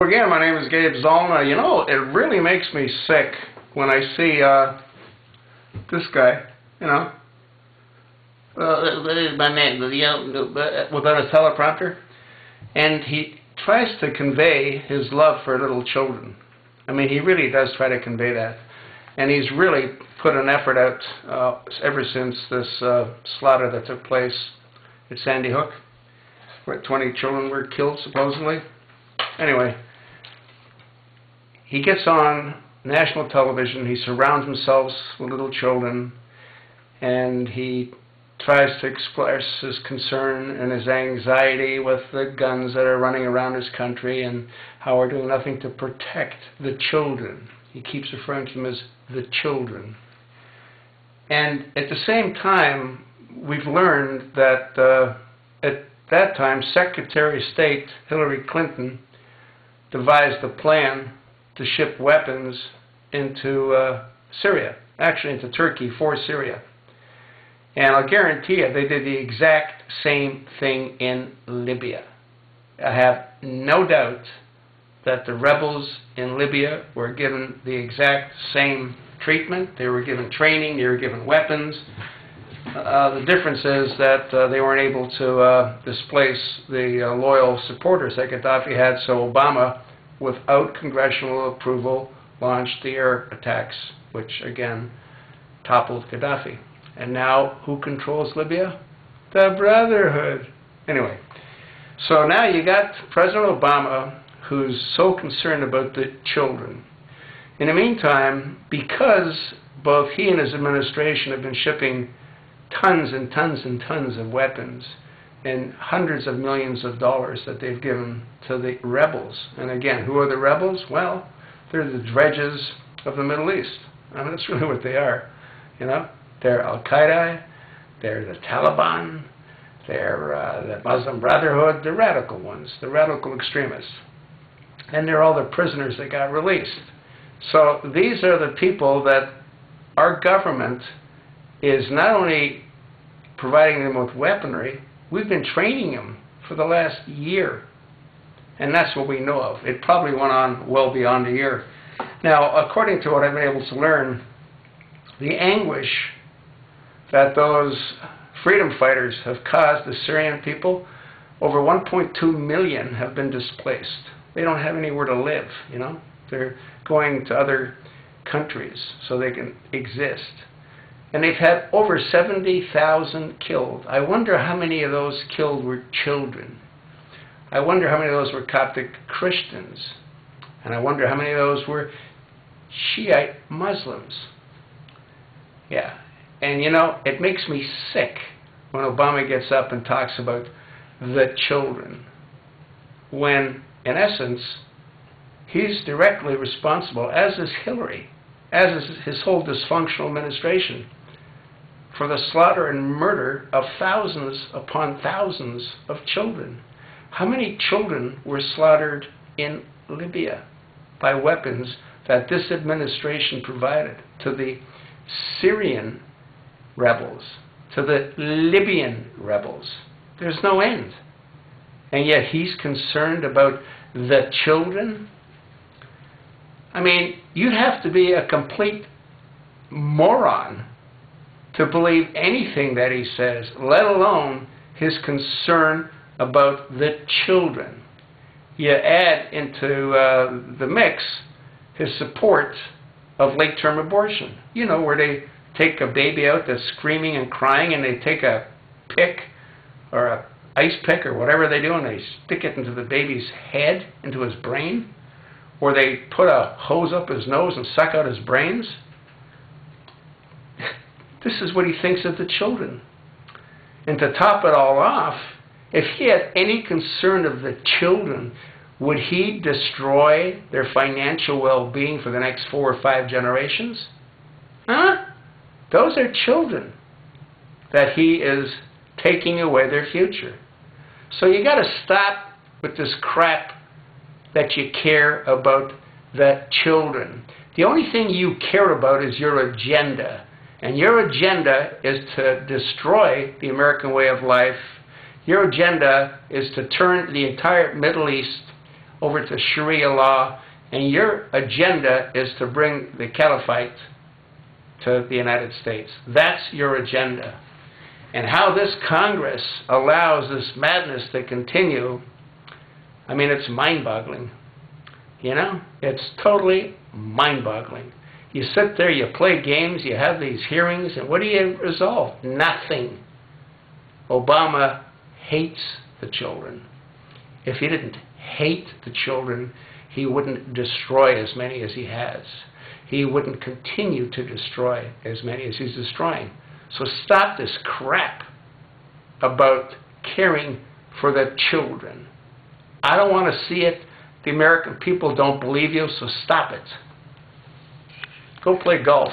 Again, my name is Gabe Zollner. You know, it really makes me sick when I see this guy, you know, without a teleprompter, and he tries to convey his love for little children. I mean, he really does try to convey that, and he's really put an effort out ever since this slaughter that took place at Sandy Hook, where 20 children were killed, supposedly. Anyway, he gets on national television, he surrounds himself with little children, and he tries to express his concern and his anxiety with the guns that are running around his country and how we're doing nothing to protect the children. He keeps referring to them as the children. And at the same time, we've learned that at that time, Secretary of State Hillary Clinton devised a plan to ship weapons into Syria, actually into Turkey for Syria. And I'll guarantee you they did the exact same thing in Libya. I have no doubt that the rebels in Libya were given the exact same treatment. They were given training, they were given weapons. The difference is that they weren't able to displace the loyal supporters that Gaddafi had, so Obama, without congressional approval, launched the air attacks, which again toppled Gaddafi. And now, who controls Libya? The Brotherhood. Anyway, so now you got President Obama, who's so concerned about the children. In the meantime, because both he and his administration have been shipping tons and tons and tons of weapons and hundreds of millions of dollars that they've given to the rebels. And again, who are the rebels? Well, they're the dredges of the Middle East. I mean, that's really what they are. You know, they're Al-Qaeda, they're the Taliban, they're the Muslim Brotherhood, the radical ones, the radical extremists. And they're all the prisoners that got released. So these are the people that our government is not only providing them with weaponry, we've been training them for the last year. And that's what we know of. It probably went on well beyond a year. Now, according to what I've been able to learn, the anguish that those freedom fighters have caused the Syrian people, over 1.2 million have been displaced. They don't have anywhere to live, you know. They're going to other countries so they can exist. And they've had over 70,000 killed. I wonder how many of those killed were children. I wonder how many of those were Coptic Christians. And I wonder how many of those were Shiite Muslims. Yeah. And you know, it makes me sick when Obama gets up and talks about the children, when, in essence, he's directly responsible, as is Hillary, as is his whole dysfunctional administration, for the slaughter and murder of thousands upon thousands of children. How many children were slaughtered in Libya by weapons that this administration provided to the Syrian rebels, to the Libyan rebels? There's no end. And yet he's concerned about the children? I mean, you'd have to be a complete moron to believe anything that he says, let alone his concern about the children. You add into the mix his support of late-term abortion. You know, where they take a baby out that's screaming and crying and they take a pick or a ice pick or whatever they do and they stick it into the baby's head, into his brain, or they put a hose up his nose and suck out his brains. This is what he thinks of the children. And to top it all off, if he had any concern of the children, would he destroy their financial well-being for the next 4 or 5 generations? Huh? Those are children that he is taking away their future. So you got to stop with this crap that you care about the children. The only thing you care about is your agenda. And your agenda is to destroy the American way of life. Your agenda is to turn the entire Middle East over to Sharia law, and your agenda is to bring the caliphate to the United States. That's your agenda. And how this Congress allows this madness to continue, I mean, it's mind-boggling. You know, it's totally mind-boggling. You sit there, you play games, you have these hearings, and what do you resolve? Nothing. Obama hates the children. If he didn't hate the children, he wouldn't destroy as many as he has. He wouldn't continue to destroy as many as he's destroying. So stop this crap about caring for the children. I don't want to see it. The American people don't believe you, so stop it. Go play golf.